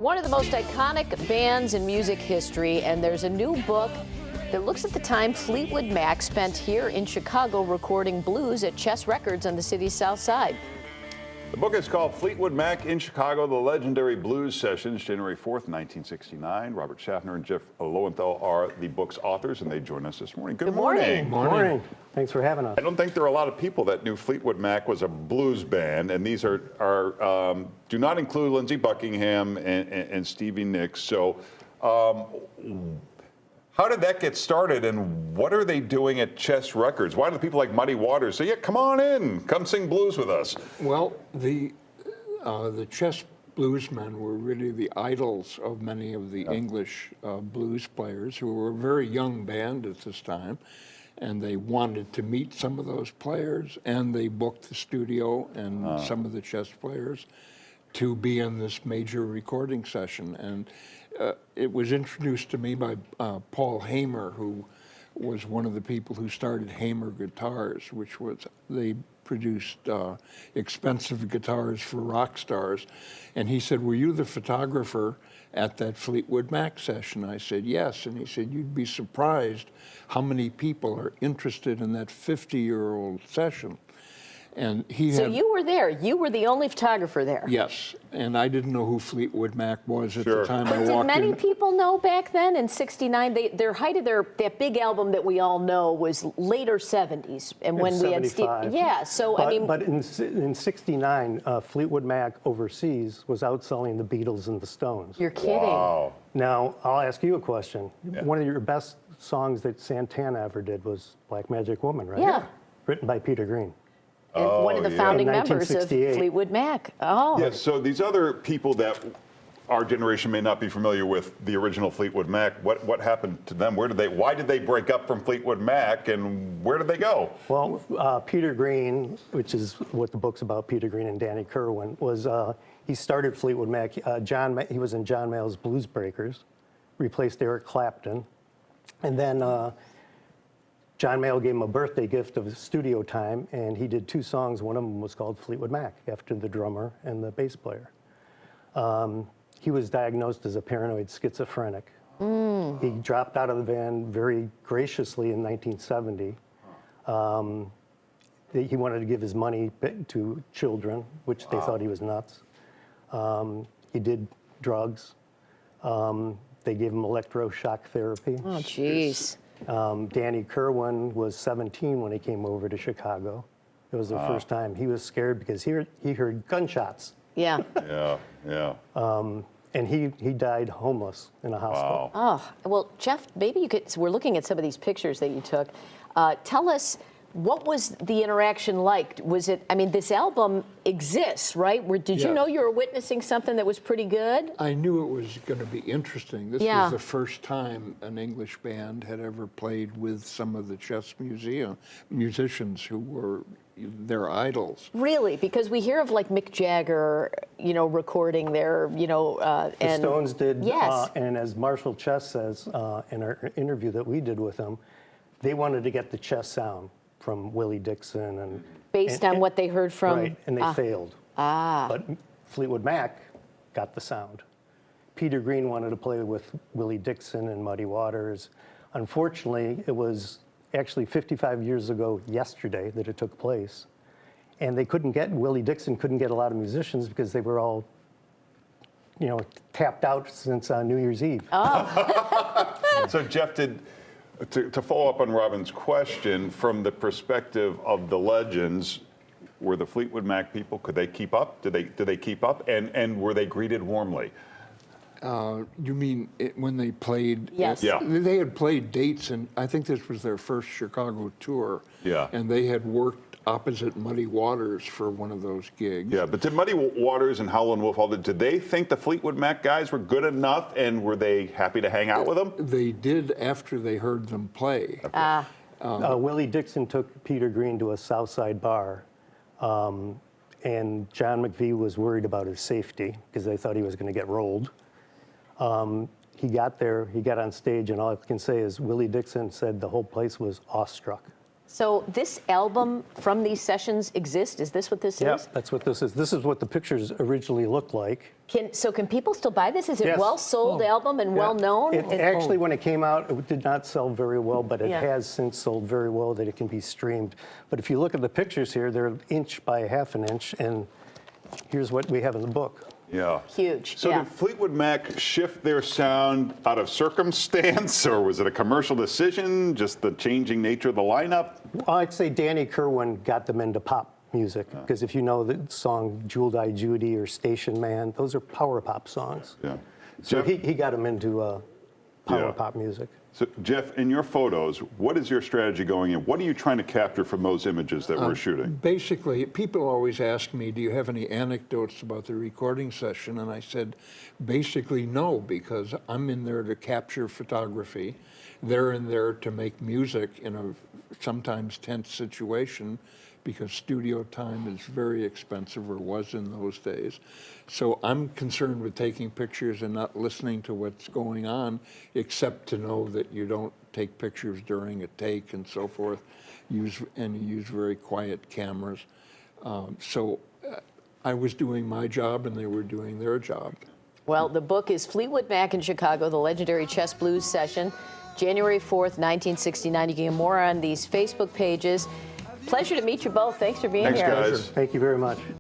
One of the most iconic bands in music history, and there's a new book that looks at the time Fleetwood Mac spent here in Chicago recording blues at Chess Records on the city's south side. The book is called Fleetwood Mac in Chicago, The Legendary Blues Sessions, January 4th, 1969. Robert Schaffner and Jeff Lowenthal are the book's authors, and they join us this morning. Good morning. Good morning. Thanks for having us. I don't think there are a lot of people that knew Fleetwood Mac was a blues band, and these are do not include Lindsey Buckingham and Stevie Nicks. So how did that get started, and what are they doing at Chess Records? Why do people like Muddy Waters say, yeah, come on in, come sing blues with us? Well, the Chess bluesmen were really the idols of many of the English blues players, who were a very young band at this time, and they wanted to meet some of those players, and they booked the studio and some of the chess players to be in this major recording session. And it was introduced to me by Paul Hamer, who was one of the people who started Hamer Guitars, which was, they produced expensive guitars for rock stars. And he said, were you the photographer at that Fleetwood Mac session? I said, yes. And he said, you'd be surprised how many people are interested in that 50-year-old session. And he So you were there. You were the only photographer there. Yes, and I didn't know who Fleetwood Mac was at Sure. the time But I walked did many in. people know back then in '69? Their height of that big album that we all know was later '70s, and when we had Steve. 75. Yeah. So But, I mean, but in '69, Fleetwood Mac overseas was outselling the Beatles and the Stones. you're kidding. Wow. Now, I'll ask you a question. Yeah. One of your best songs that Santana ever did was Black Magic Woman, right? Yeah. Written by Peter Green. And one of the yeah. founding In members of 1968. Fleetwood Mac. Oh. Yeah, so these other people that our generation may not be familiar with, the original Fleetwood Mac, what happened to them? Why did they break up from Fleetwood Mac, and where did they go? Well, Peter Green, which is what the book's about, Peter Green and Danny Kerwin, was he started Fleetwood Mac. He was in John Mayall's Blues Breakers, replaced Eric Clapton, and then John Mayall gave him a birthday gift of studio time, and he did 2 songs. One of them was called Fleetwood Mac, after the drummer and the bass player. He was diagnosed as a paranoid schizophrenic. He dropped out of the band very graciously in 1970. He wanted to give his money to children, which they thought he was nuts. He did drugs. They gave him electroshock therapy. Oh, jeez. Danny Kerwin was 17 when he came over to Chicago. It was the first time. He was scared because he heard gunshots. Yeah. Yeah. And he died homeless in a hospital. Wow. Oh, well, Jeff, maybe you could, so we're looking at some of these pictures that you took. Tell us, what was the interaction like? Was it, I mean, this album exists, right? Did you Yeah. know you were witnessing something that was pretty good? I knew it was going to be interesting. This Yeah. was the first time an English band had ever played with some of the Chess Museum musicians who were their idols. Really? Because we hear of like Mick Jagger, recording their, The and Stones did, Yes. and as Marshall Chess says in our interview that we did with him, they wanted to get the Chess sound from Willie Dixon and based on what they heard from. right, and they failed. But Fleetwood Mac got the sound. Peter Green wanted to play with Willie Dixon and Muddy Waters. Unfortunately, it was actually 55 years ago yesterday that it took place, and Willie Dixon couldn't get a lot of musicians because they were all, tapped out since New Year's Eve. So Jeff, to follow up on Robin's question, from the perspective of the legends, were the Fleetwood Mac people, could they keep up? Did they keep up? And were they greeted warmly? You mean when they played? Yes. Yeah. They had played dates, and I think this was their first Chicago tour. Yeah. And they had worked opposite Muddy Waters for one of those gigs. Yeah, but did Muddy Waters and Howlin' Wolf, did they think the Fleetwood Mac guys were good enough, and were they happy to hang out with them? They did after they heard them play. Willie Dixon took Peter Green to a Southside bar, and John McVie was worried about his safety because they thought he was going to get rolled. He got there, he got on stage, and all I can say is Willie Dixon said the whole place was awestruck. So this album from these sessions exists? Is this what this Yeah, is? that's what this is. This is what the pictures originally looked like. Can people still buy this? Is it Yes. well-sold album and Yeah. well-known? It actually, when it came out, it did not sell very well, but it Yeah. has since sold very well that it can be streamed. But if you look at the pictures here, they're an inch by half an inch, and here's what we have in the book. Yeah. Huge, So yeah. did Fleetwood Mac shift their sound out of circumstance, or was it a commercial decision, just the changing nature of the lineup? Well, I'd say Danny Kerwin got them into pop music, because if you know the song Jewel-Eyed Judy or Station Man, those are power pop songs. Yeah. So Jeff, he got them into power Yeah. pop music. so Jeff, in your photos, what is your strategy going in? What are you trying to capture from those images that we're shooting? Basically, people always ask me, do you have any anecdotes about the recording session? And I said, basically no, because I'm in there to capture photography. They're in there to make music in a sometimes tense situation, because studio time is very expensive, or was in those days. So I'm concerned with taking pictures and not listening to what's going on, except to know that you don't take pictures during a take and so forth. You use very quiet cameras. I was doing my job and they were doing their job. Well, the book is Fleetwood Mac in Chicago, the legendary Chess Blues session, January 4th, 1969. You can get more on these Facebook pages. Pleasure to meet you both. Thanks for being Thanks, here. guys. Thank you very much.